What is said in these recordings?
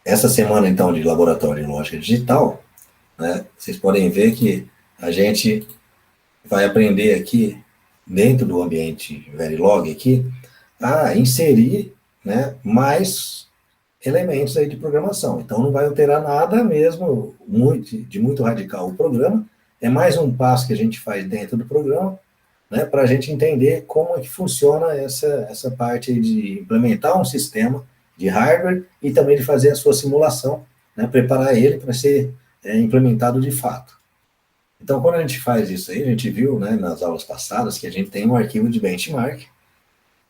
essa semana, então, de laboratório de lógica digital, né, vocês podem ver que a gente vai aprender aqui, dentro do ambiente Verilog aqui, a inserir, né, mais elementos aí de programação. Então, não vai alterar nada mesmo de muito radical o programa. É mais um passo que a gente faz dentro do programa, né, para a gente entender como é que funciona essa parte de implementar um sistema de hardware e também de fazer a sua simulação, né, preparar ele para ser implementado de fato. Então, quando a gente faz isso aí, a gente viu, né, nas aulas passadas que a gente tem um arquivo de benchmark.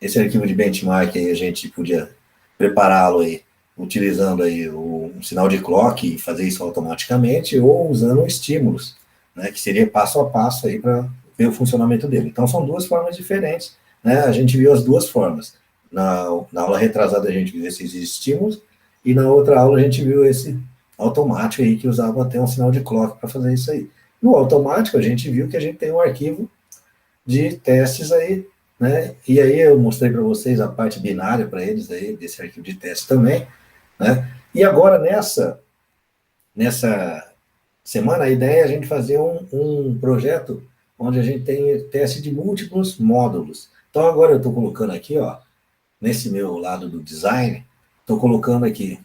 Esse arquivo de benchmark aí a gente podia prepará-lo aí utilizando aí um sinal de clock e fazer isso automaticamente ou usando estímulos, né, que seria passo a passo aí para ver o funcionamento dele. Então são duas formas diferentes, né? A gente viu as duas formas. Na aula retrasada a gente viu esses estímulos e na outra aula a gente viu esse automático aí que usava até um sinal de clock para fazer isso aí. No automático a gente viu que a gente tem um arquivo de testes aí, né? E aí eu mostrei para vocês a parte binária para eles aí desse arquivo de teste também, né? E agora nessa semana a ideia é a gente fazer um projeto onde a gente tem teste de múltiplos módulos. Então agora eu estou colocando aqui, ó, nesse meu lado do design, estou colocando aqui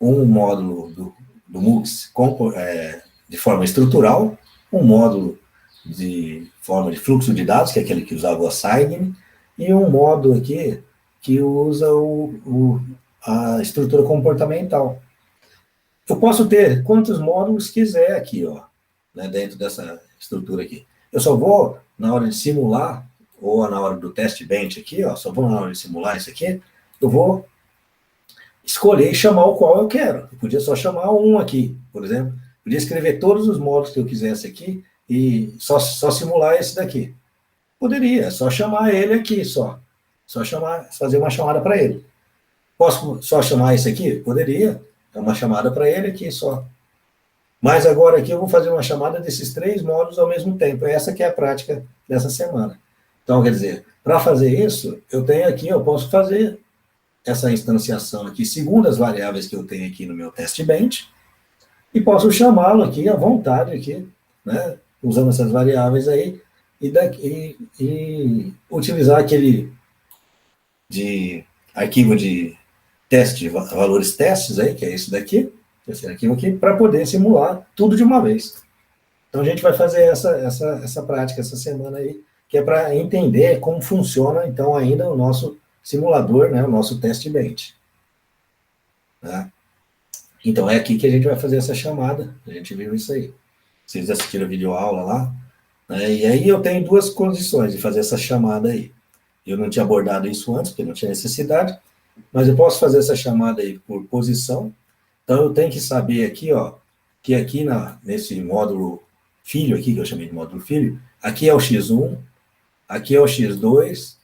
um módulo do MUX de forma estrutural, um módulo de forma de fluxo de dados, que é aquele que usava o assign, e um módulo aqui que usa a estrutura comportamental. Eu posso ter quantos módulos quiser aqui, ó, né, dentro dessa estrutura aqui. Eu só vou, na hora de simular, ou na hora do test bench aqui, ó, só vou na hora de simular isso aqui, eu vou escolher e chamar o qual eu quero. Eu podia só chamar um aqui, por exemplo. Podia escrever todos os módulos que eu quisesse aqui e só simular esse daqui. Poderia, só chamar ele aqui, só fazer uma chamada para ele. Posso só chamar esse aqui? Poderia, é uma chamada para ele aqui só. Mas agora aqui eu vou fazer uma chamada desses 3 módulos ao mesmo tempo. Essa que é a prática dessa semana. Então, quer dizer, para fazer isso, eu tenho aqui, eu posso fazer essa instanciação aqui segundo as variáveis que eu tenho aqui no meu test bench e posso chamá-lo aqui à vontade aqui, né, usando essas variáveis aí e utilizar aquele de arquivo de teste, valores testes aí, que é esse daqui, esse arquivo aqui, para poder simular tudo de uma vez. Então a gente vai fazer essa prática essa semana aí, que é para entender como funciona, então, ainda o nosso simulador, né, o nosso test bench. Tá? Então é aqui que a gente vai fazer essa chamada, a gente viu isso aí. Vocês assistiram a videoaula lá, né, e aí eu tenho 2 condições de fazer essa chamada aí. Eu não tinha abordado isso antes, porque não tinha necessidade, mas eu posso fazer essa chamada aí por posição. Então eu tenho que saber aqui, ó, que aqui nesse módulo filho aqui, que eu chamei de módulo filho, aqui é o X1, aqui é o X2,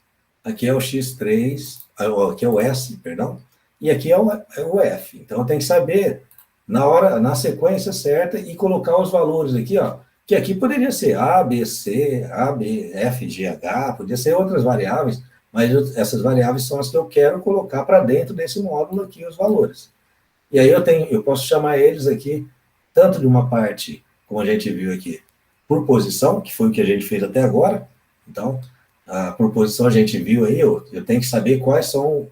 aqui é o X3, aqui é o S, perdão, e aqui é o F. Então eu tenho que saber na sequência certa e colocar os valores aqui, ó, que aqui poderia ser A, B, C, A, B, F, G, H, podia ser outras variáveis, mas essas variáveis são as que eu quero colocar para dentro desse módulo aqui, os valores. E aí eu posso chamar eles aqui, tanto de uma parte, como a gente viu aqui, por posição, que foi o que a gente fez até agora. Então, por posição a gente viu aí, eu tenho que saber quais são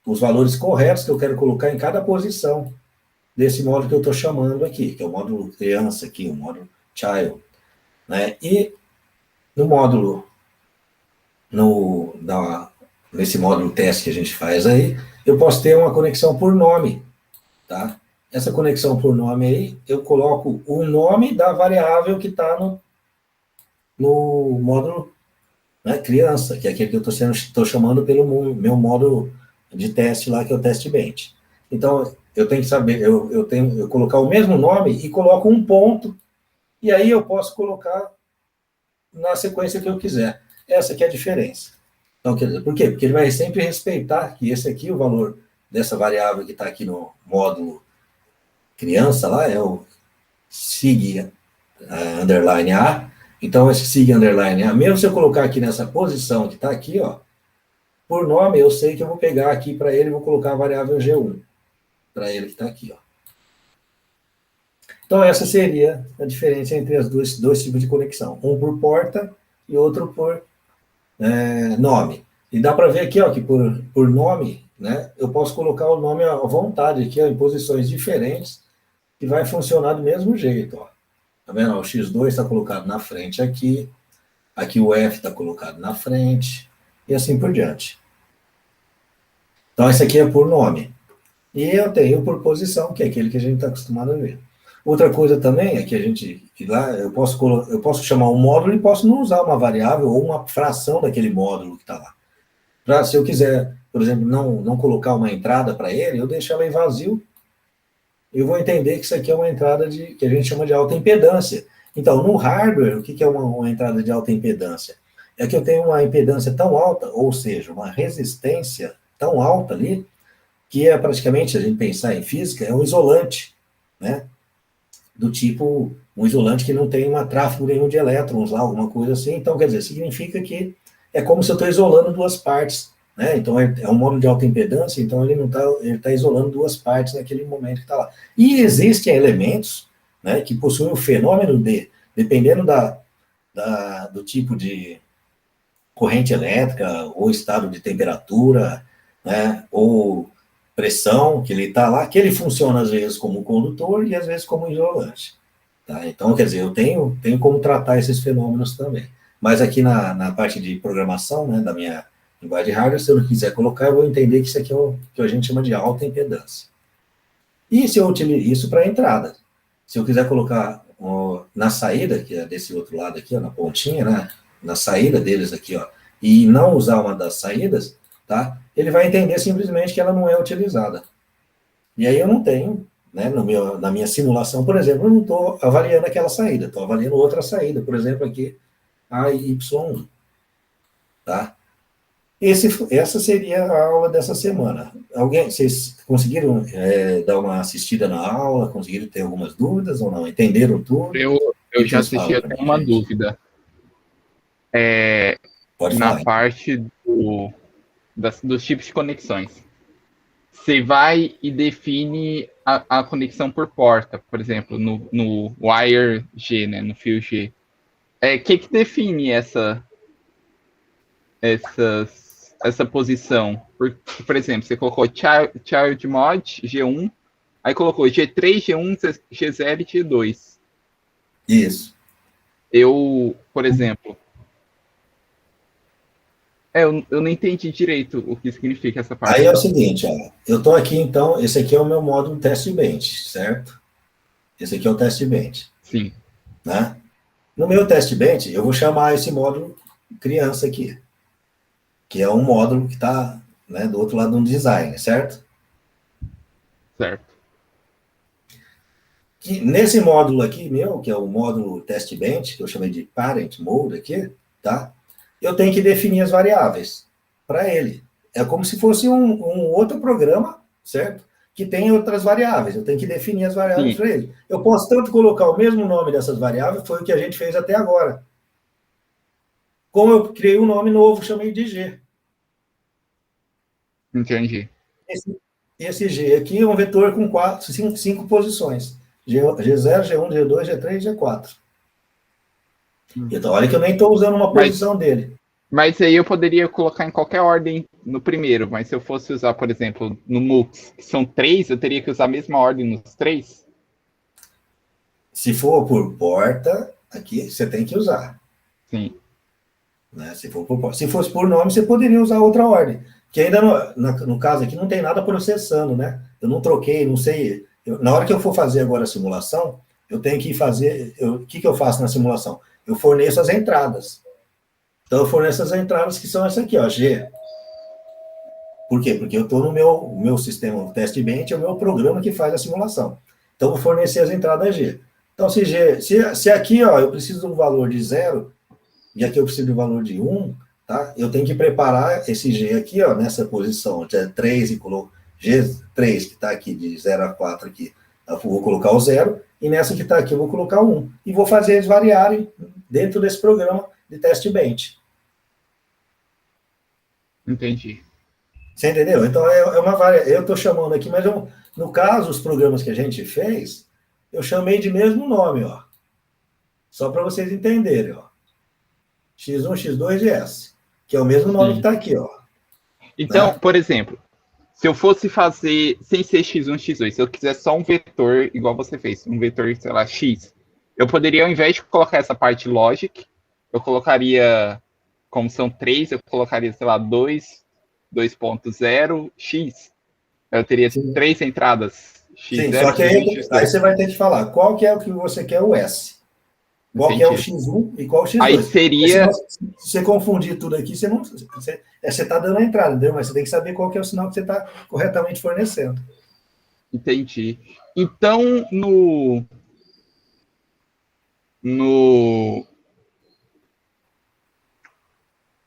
os valores corretos que eu quero colocar em cada posição desse módulo que eu estou chamando aqui, que é o módulo criança aqui, o módulo child, né? E no módulo, nesse módulo teste que a gente faz aí, eu posso ter uma conexão por nome, tá? Essa conexão por nome aí, eu coloco o nome da variável que está no módulo, né, criança, que é aquele que eu estou chamando pelo meu módulo de teste lá, que é o teste bench. Então, eu tenho que saber, eu colocar o mesmo nome e coloco um ponto, e aí eu posso colocar na sequência que eu quiser. Essa que é a diferença. Então, quer dizer, por quê? Porque ele vai sempre respeitar que esse aqui, o valor dessa variável que está aqui no módulo criança lá, é o sig underline A. Então, esse sig underline A, mesmo se eu colocar aqui nessa posição que está aqui, ó, por nome, eu sei que eu vou pegar aqui para ele e vou colocar a variável G1. para ele que está aqui, ó. Então, essa seria a diferença entre os dois tipos de conexão. Um por porta e outro por nome. E dá para ver aqui, ó, que por nome, né, eu posso colocar o nome à vontade aqui, ó, em posições diferentes, que vai funcionar do mesmo jeito, ó. Tá vendo? O X2 está colocado na frente aqui, aqui o F está colocado na frente, e assim por diante. Então, esse aqui é por nome. E eu tenho por posição, que é aquele que a gente está acostumado a ver. Outra coisa também é que lá eu posso chamar um módulo e posso não usar uma variável ou uma fração daquele módulo que está lá. Se eu quiser, por exemplo, não colocar uma entrada para ele, eu deixo ela em vazio, eu vou entender que isso aqui é uma entrada que a gente chama de alta impedância. Então, no hardware, o que é uma entrada de alta impedância? É que eu tenho uma impedância tão alta, ou seja, uma resistência tão alta ali, que é praticamente, se a gente pensar em física, é um isolante, né? Do tipo, um isolante que não tem tráfego nenhum de elétrons lá, alguma coisa assim. Então, quer dizer, significa que é como se eu estou isolando duas partes, né? Então, é um módulo de alta impedância, então ele está isolando duas partes naquele momento que está lá. E existem elementos, né, que possuem o fenômeno dependendo do tipo de corrente elétrica, ou estado de temperatura, né, ou pressão que ele está lá, que ele funciona às vezes como condutor e às vezes como isolante. Tá? Então, quer dizer, eu tenho como tratar esses fenômenos também. Mas aqui na parte de programação, né, da minha linguagem de hardware, se eu não quiser colocar, eu vou entender que isso aqui é o que a gente chama de alta impedância. E se eu utilizo isso para entrada? Se eu quiser colocar na saída, que é desse outro lado aqui, ó, na pontinha, né, na saída deles aqui, ó, e não usar uma das saídas, tá? Ele vai entender simplesmente que ela não é utilizada. E aí eu não tenho, né, na minha simulação, por exemplo, eu não estou avaliando aquela saída, estou avaliando outra saída, por exemplo, aqui, a Y1, tá? Essa seria a aula dessa semana. Vocês conseguiram dar uma assistida na aula? Conseguiram ter algumas dúvidas ou não? Entenderam tudo? Eu já assisti até uma dúvida. Pode na falar. Parte dos tipos de conexões. Você vai e define a conexão por porta, por exemplo, no wire G, né, no fio G. O que define essa posição? Por exemplo, você colocou child mod G1, aí colocou G3, G1, G0 e G2. Isso. Por exemplo, eu não entendi direito o que significa essa parte. Aí é o seguinte, ó, eu estou aqui, então, esse aqui é o meu módulo test bench, certo? Esse aqui é o test bench. Sim. Né? No meu test bench, eu vou chamar esse módulo criança aqui, que é um módulo que está, né, do outro lado do design, certo? Certo. Que nesse módulo aqui meu, que é o módulo test bench, que eu chamei de parent mode aqui, tá? Eu tenho que definir as variáveis para ele. É como se fosse um outro programa, certo? Que tem outras variáveis. Eu tenho que definir as variáveis para ele. Eu posso tanto colocar o mesmo nome dessas variáveis, foi o que a gente fez até agora. Como eu criei um nome novo, chamei de G. Entendi. Esse G aqui é um vetor com cinco posições. G0, G1, G2, G3 e G4. Então, olha que eu nem estou usando uma posição dele. Mas aí eu poderia colocar em qualquer ordem no primeiro, mas se eu fosse usar, por exemplo, no MUX, que são 3, eu teria que usar a mesma ordem nos 3? Se for por porta, aqui você tem que usar. Sim. Né? Se fosse por nome, você poderia usar outra ordem. Que ainda, no caso aqui, não tem nada processando, né? Eu não troquei, não sei. Na hora que eu for fazer agora a simulação, eu tenho que fazer... O que eu faço na simulação? Eu forneço as entradas. Então, eu forneço as entradas que são essa aqui, ó, G. Por quê? Porque eu estou no meu sistema, o test bench é o meu programa que faz a simulação. Então, eu vou fornecer as entradas G. Então, se aqui, ó, eu preciso de um valor de 0, e aqui eu preciso de um valor de 1, tá? Eu tenho que preparar esse G aqui, ó, nessa posição, de 3, e coloco G3, que está aqui, de 0 a 4 aqui, eu vou colocar o 0, e nessa que está aqui eu vou colocar o 1. E vou fazer eles variarem dentro desse programa de test bench. Entendi. Você entendeu? Então, é uma variável. Eu estou chamando aqui, mas no caso, os programas que a gente fez, eu chamei de mesmo nome, ó. Só para vocês entenderem, ó. X1, X2 e S. Que é o mesmo nome que Sim. está aqui, ó. Então, Né? por exemplo, se eu fosse fazer sem ser x1, x2, se eu quiser só um vetor igual você fez, um vetor, sei lá, x, eu poderia, ao invés de colocar essa parte logic, eu colocaria, como são três, eu colocaria, sei lá, 2, 2.0, x. Eu teria Sim, três entradas, sim, x0, só que x1, aí x2. você vai ter que falar qual que é o que você quer o S. Qual que é o Entendi. X1 e qual o Aí X2. Porque senão, seria, se você confundir tudo aqui, você está dando a entrada, entendeu? Mas você tem que saber qual que é o sinal que você está corretamente fornecendo. entendi. Então, no,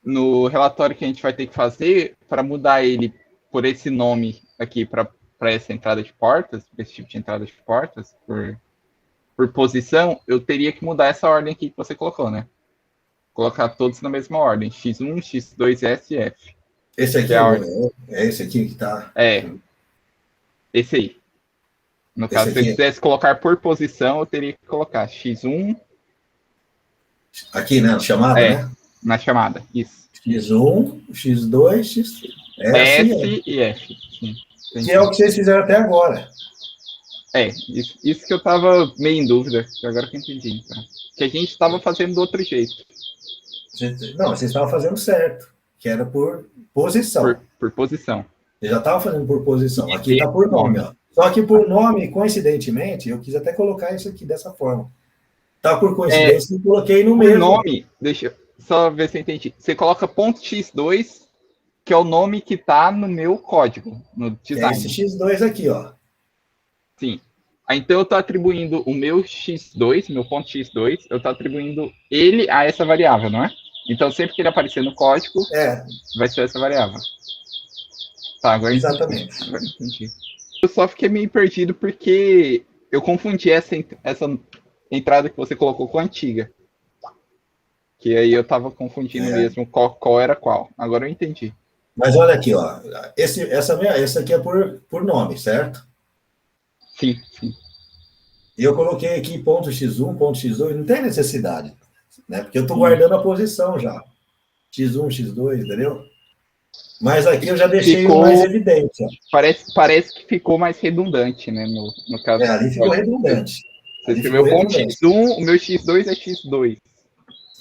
no relatório que a gente vai ter que fazer, para mudar ele por esse nome aqui, para essa entrada de portas, para esse tipo de entrada de portas, por posição, eu teria que mudar essa ordem aqui que você colocou, né? Colocar todos na mesma ordem: X1, X2, S e F. Esse Que é aqui a ordem. é esse aqui que está. É, esse aí. No Esse caso, se eu aqui, quisesse colocar por posição, eu teria que colocar X1, aqui, né? Chamada, é, né? na chamada. Isso. X1, X2, S e S F. e F. Sim, Que é o entendi. que vocês fizeram até agora. É, isso que eu tava meio em dúvida, agora que eu entendi. Então. Que a gente tava fazendo do outro jeito, Não, vocês estavam fazendo certo, que era por posição. por posição. Você já estava fazendo por E posição. Aqui esse está por nome, nome. ó. Só que por nome, coincidentemente, eu quis até colocar isso aqui dessa forma. Tá por É, coincidência que coloquei no por mesmo. nome, deixa eu só ver se eu entendi. Você coloca ponto .x2, que é o nome que tá no meu código, no Que é esse design. X2 aqui, ó. Sim. Aí, então eu estou atribuindo o meu x2, meu ponto x2, eu estou atribuindo ele a essa variável, não é? Então sempre que ele aparecer no código, É, vai ser essa variável. Tá, agora entendi. exatamente. Agora entendi. Eu só fiquei meio perdido porque eu confundi essa entrada que você colocou com a antiga. Que aí eu tava confundindo É. mesmo qual era qual. Agora eu entendi. Mas olha aqui, ó. Essa aqui é por nome, certo? Sim, sim. E eu coloquei aqui ponto X1, ponto X2, não tem necessidade, né? Porque eu estou sim. guardando a posição já. X1, X2, entendeu? Mas aqui eu já deixei o mais Ficou. evidente, ó. Parece que ficou mais redundante, né? No caso É, do ali ficou código. redundante. Você Ali ficou escreveu ponto redundante. x1, o meu x2 é x2.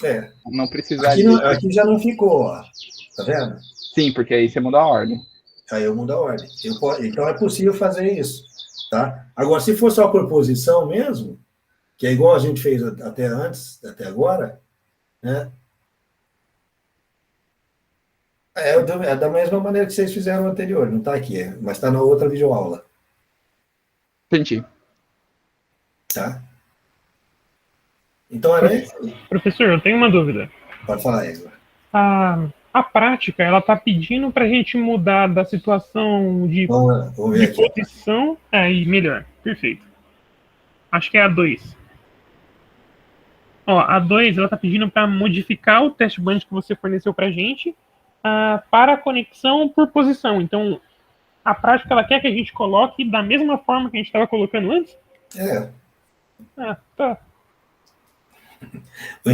É. Não Aqui, precisaria ter. aqui já não ficou, ó. Tá vendo? Sim, porque aí você muda a ordem. Aí eu mudo a ordem. Então é possível fazer isso, tá? Agora, se for só por posição mesmo, que é igual a gente fez até antes, até agora, né? É da mesma maneira que vocês fizeram anterior, não está aqui, mas está na outra videoaula, Entendi. tá? Então era isso. Professor, eu tenho uma dúvida. Pode falar, Igor. A prática, ela tá pedindo para a gente mudar da situação Vamos ver de aqui. posição. Aí, melhor. Perfeito. Acho que é a 2. Ó, a 2, ela tá pedindo para modificar o teste band que você forneceu para a gente para a conexão por posição. Então, a prática, ela quer que a gente coloque da mesma forma que a gente estava colocando antes? É. Tá. O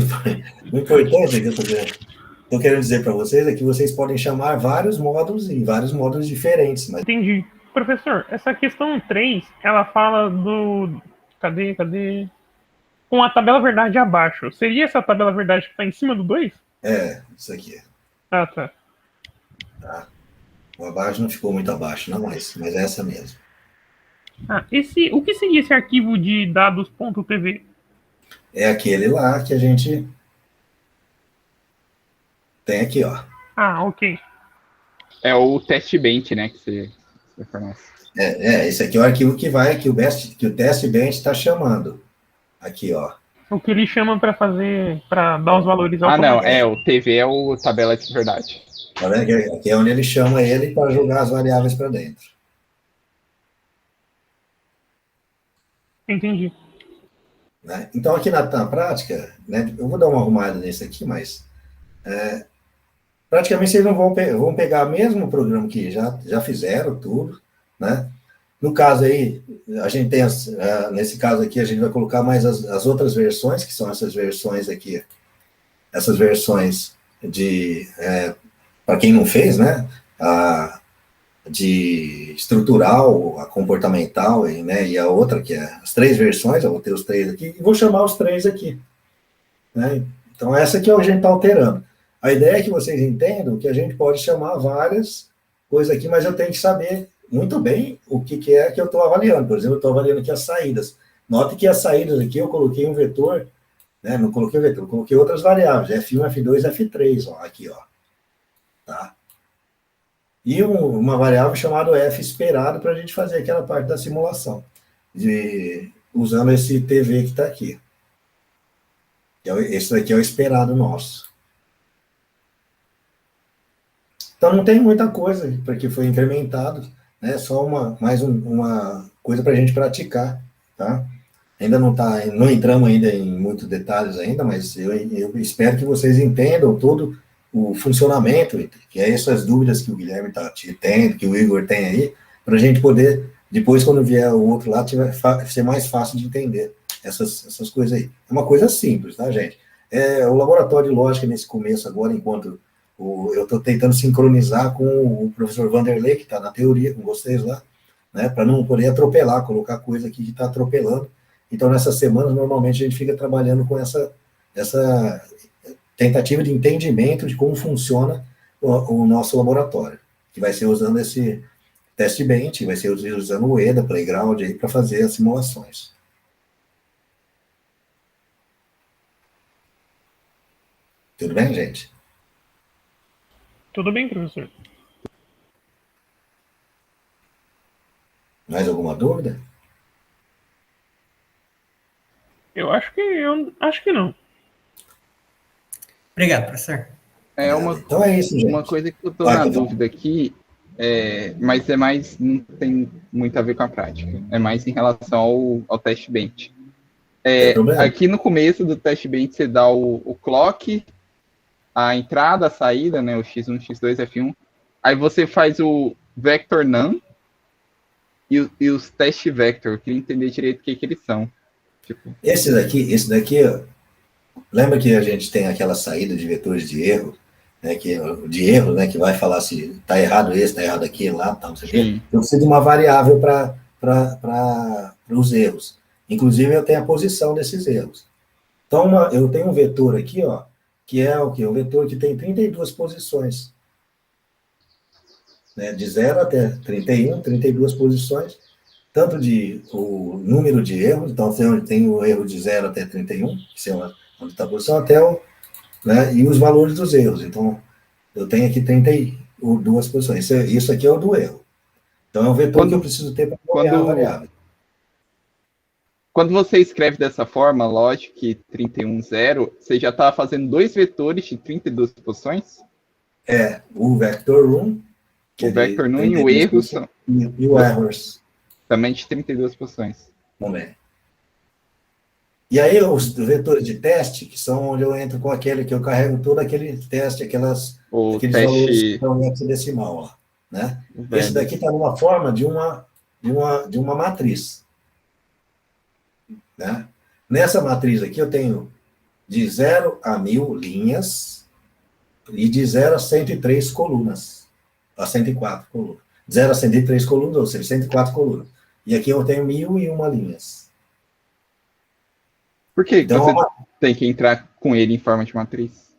importante é que eu estou querendo dizer para vocês é que vocês podem chamar vários módulos em vários módulos diferentes, mas Entendi. Professor, essa questão 3, ela fala do. Cadê? Com a tabela verdade abaixo. Seria essa tabela verdade que está em cima do 2? isso aqui. Tá. Tá? O abaixo não ficou muito abaixo, não, mas é essa mesmo. O que seria esse arquivo de dados.tv? É aquele lá que a gente tem aqui, ó. Ok. É o teste bench, né? Que você fornece. Esse aqui é o arquivo que o teste bench está chamando. Aqui, ó. O que ele chama para fazer, para dar os valores Não, automáticos. o TV é o tabela de verdade. Tá vendo? Aqui é onde ele chama ele para jogar as variáveis para dentro. Entendi. Né? Então, aqui na prática, né, eu vou dar uma arrumada nesse aqui, mas praticamente vocês não vão pegar mesmo o programa que já fizeram tudo, né? No caso aí, a gente tem, nesse caso aqui, a gente vai colocar mais as outras versões, que são essas versões aqui, essas versões para quem não fez, né? De estrutural, a comportamental, né? E a outra, que é as 3 versões, eu vou ter os 3 aqui, e vou chamar os 3 aqui, né? Então, essa aqui é o que a gente está alterando. A ideia é que vocês entendam que a gente pode chamar várias coisas aqui, mas eu tenho que saber muito bem o que é que eu estou avaliando. Por exemplo, eu estou avaliando aqui as saídas. Note que as saídas aqui eu coloquei um vetor, né? Não coloquei o vetor, eu coloquei outras variáveis, F1, F2, F3, ó, aqui, ó. Tá? E uma variável chamada F esperado para a gente fazer aquela parte da simulação, usando esse TV que está aqui. Esse daqui é o esperado nosso. Então, não tem muita coisa para que foi incrementado, né? Só mais uma coisa para a gente praticar, tá? Ainda não entramos ainda em muitos detalhes ainda, mas eu espero que vocês entendam todo o funcionamento, que é essas dúvidas que o Guilherme está tendo, que o Igor tem aí, para a gente poder, depois, quando vier o outro lá, ser mais fácil de entender essas coisas aí. É uma coisa simples, tá, gente? O laboratório de lógica, nesse começo agora, enquanto eu estou tentando sincronizar com o professor Vanderlei, que está na teoria com vocês lá, né, para não poder atropelar, colocar coisa aqui que está atropelando. Então, nessas semanas, normalmente, a gente fica trabalhando com essa tentativa de entendimento de como funciona o nosso laboratório, que vai ser usando esse teste bench, vai ser usando o EDA, Playground, para fazer as simulações. Tudo bem, gente? Tudo bem, professor. Mais alguma dúvida? Eu acho que não. Obrigado, professor. Então é isso, gente. Uma coisa que eu estou na dúvida aqui, mas não tem muito a ver com a prática. É mais em relação ao teste bench. Aqui no começo do teste bench, você dá o clock, a entrada, a saída, né, o X1, X2, F1. Aí você faz o vector none e os teste vector. Eu queria entender direito o que eles são. Tipo... Esse daqui, lembra que a gente tem aquela saída de vetores de erro, né, que vai falar se está errado esse, está errado aquele, lá, tal, não sei o quê. Eu preciso de uma variável para os erros. Inclusive, eu tenho a posição desses erros. Então, eu tenho um vetor aqui, ó, que é o quê? Um vetor que tem 32 posições. Né, de 0 até 31, 32 posições, tanto o número de erros, então tem o erro de 0 até 31, que é onde está a posição, né, e os valores dos erros. Então, eu tenho aqui 32 posições. Isso aqui é o do erro. Então, é um vetor que eu preciso ter para nomear a variável. Quando você escreve dessa forma, logic 31,0, você já está fazendo 2 vetores de 32 posições? O vector 1. O vector 1 e o erro são... E o errors. Também de 32 posições. Também. E aí, os vetores de teste, que são onde eu entro com aquele que eu carrego todo aquele teste, aqueles valores que estão em hexadecimal, ó, né? Esse daqui está numa forma de uma matriz. Né? Nessa matriz aqui, eu tenho de 0 a 1000 linhas e de 0 a 103 colunas. A 104 colunas. 0 a 103 colunas, ou seja, 104 colunas. E aqui eu tenho 1001 linhas. Por que então, você tem que entrar com ele em forma de matriz?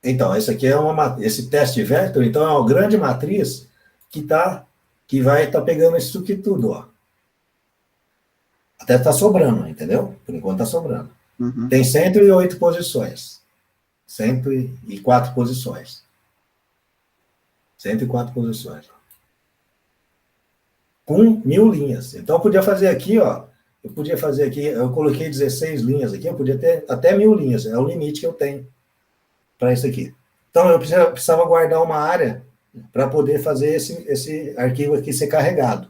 Então, esse aqui esse teste vector, então é uma grande matriz que vai estar pegando isso aqui tudo, ó. Até está sobrando, entendeu? Por enquanto está sobrando. Uhum. Tem 108 posições. 104 posições. 104 posições. Com 1000 linhas. Então, eu podia fazer aqui, ó. Eu coloquei 16 linhas aqui, eu podia ter até 1000 linhas. É o limite que eu tenho para isso aqui. Então, eu precisava guardar uma área para poder fazer esse arquivo aqui ser carregado,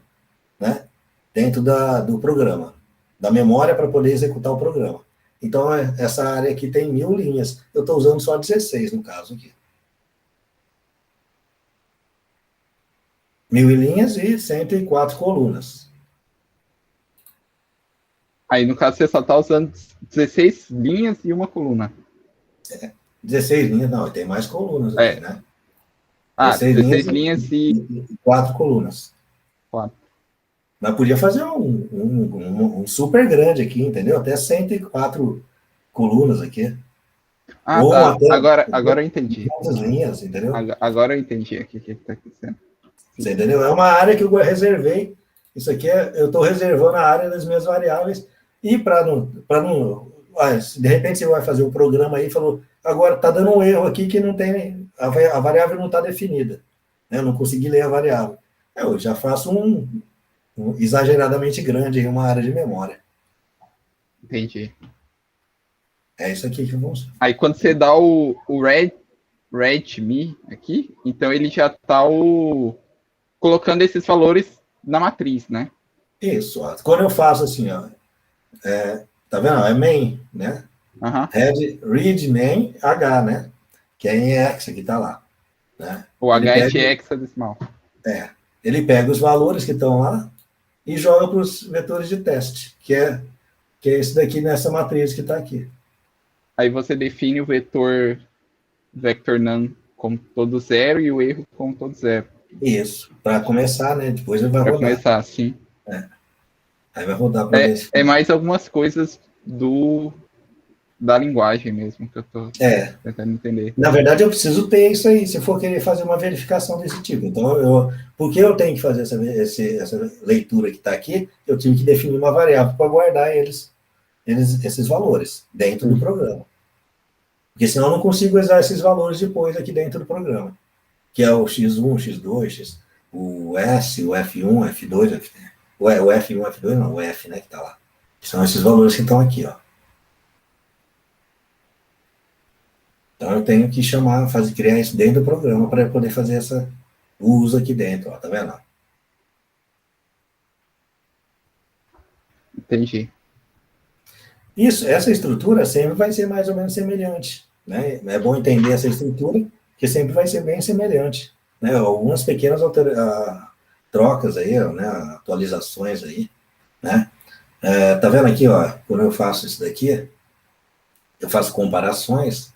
né? Dentro do programa. Da memória para poder executar o programa. Então, essa área aqui tem 1000 linhas. Eu estou usando só 16, no caso aqui. 1.000 linhas e 104 colunas. Aí, no caso, você só está usando 16 linhas e uma coluna. 16 linhas, não, tem mais colunas aqui, né? 16 linhas e 4 colunas. 4. Mas podia fazer um super grande aqui, entendeu? Até 104 colunas aqui. Ou Tá. até Agora eu entendi. quantas linhas, entendeu? Agora eu entendi aqui o que está acontecendo. Você entendeu? É uma área que eu reservei. Isso aqui eu estou reservando a área das minhas variáveis. E para não. Se de repente você vai fazer um programa aí e falou, agora está dando um erro aqui que não tem. A variável não está definida. Né? Eu não consegui ler a variável. Eu já faço um exageradamente grande em uma área de memória. Entendi. É isso aqui que eu vou usar. Aí quando você dá o read me aqui, então ele já está colocando esses valores na matriz, né? Isso. Ó. Quando eu faço assim, ó, tá vendo? É main, né? Read main H, né? Que é em hexa que está lá. Né? O H é de hexadecimal. Ele pega os valores que estão lá e joga para os vetores de teste, que é esse daqui nessa matriz que está aqui. Aí você define o vetor vector none como todo zero e o erro como todo zero. Isso, para começar, né? Depois ele vai rodar. Para começar, sim. Aí vai rodar para ver se... É mais algumas coisas da linguagem mesmo que eu estou tentando entender. Na verdade, eu preciso ter isso aí, se for querer fazer uma verificação desse tipo. Então, porque eu tenho que fazer essa leitura que está aqui, eu tive que definir uma variável para guardar esses valores dentro do programa. Porque senão eu não consigo usar esses valores depois aqui dentro do programa. Que é o X1, X2, o S, o F1, F2, o F1, F2, não, o F, né, que está lá. São esses valores que estão aqui, ó. Então eu tenho que criar isso dentro do programa para poder fazer o uso aqui dentro, ó, tá vendo? Entendi. Essa estrutura sempre vai ser mais ou menos semelhante, né? É bom entender essa estrutura, que sempre vai ser bem semelhante, né? Algumas pequenas trocas aí, né? Atualizações aí, né? Tá vendo aqui, ó? Quando eu faço isso daqui, eu faço comparações,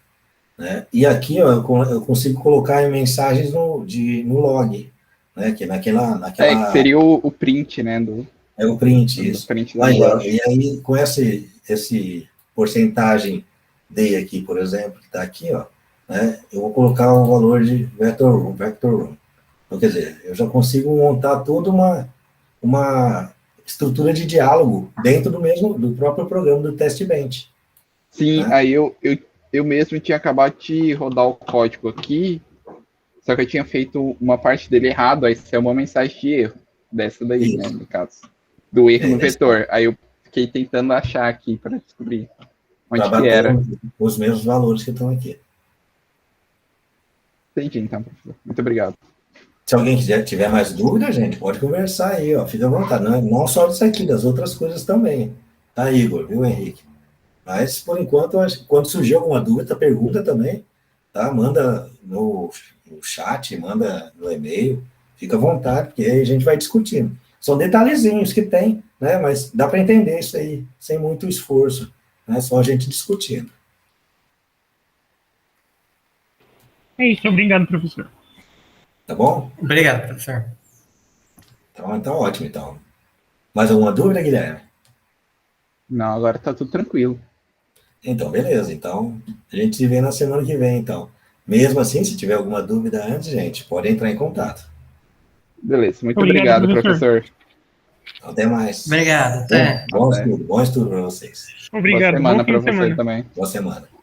né? E aqui, ó, eu consigo colocar mensagens no log, né? Que naquela... que seria o print, né? É o print, isso. Print aí, ó, e aí, com esse porcentagem D aqui, por exemplo, que está aqui, ó, né, eu vou colocar o valor de vector room. Então, quer dizer, eu já consigo montar toda uma estrutura de diálogo dentro do próprio programa do test bench. Sim, né? Aí eu mesmo tinha acabado de rodar o código aqui, só que eu tinha feito uma parte dele errado, aí saiu uma mensagem de erro, dessa daí, né, no caso. Do erro no vetor. Aí eu fiquei tentando achar aqui para descobrir onde que era. Os mesmos valores que estão aqui. Entendi, então, professor. Muito obrigado. Se alguém tiver mais dúvida, gente, pode conversar aí, ó. Fica à vontade. Não só disso aqui, das outras coisas também. Tá, Igor, viu, Henrique? Mas, por enquanto, quando surgir alguma dúvida, pergunta também, tá? Manda no chat, manda no e-mail. Fica à vontade, porque aí a gente vai discutindo. São detalhezinhos que tem, né? Mas dá para entender isso aí, sem muito esforço, né? Só a gente discutindo. É isso, obrigado, professor. Tá bom? Obrigado, professor. Então ótimo, então. Mais alguma dúvida, Guilherme? Não, agora tá tudo tranquilo. Então, beleza. Então, a gente se vê na semana que vem, então. Mesmo assim, se tiver alguma dúvida antes, gente, pode entrar em contato. Beleza, muito obrigado, professor. Até mais. Obrigado, até. Bom estudo para vocês. Obrigado, boa semana bom fim de para você semana também. Boa semana.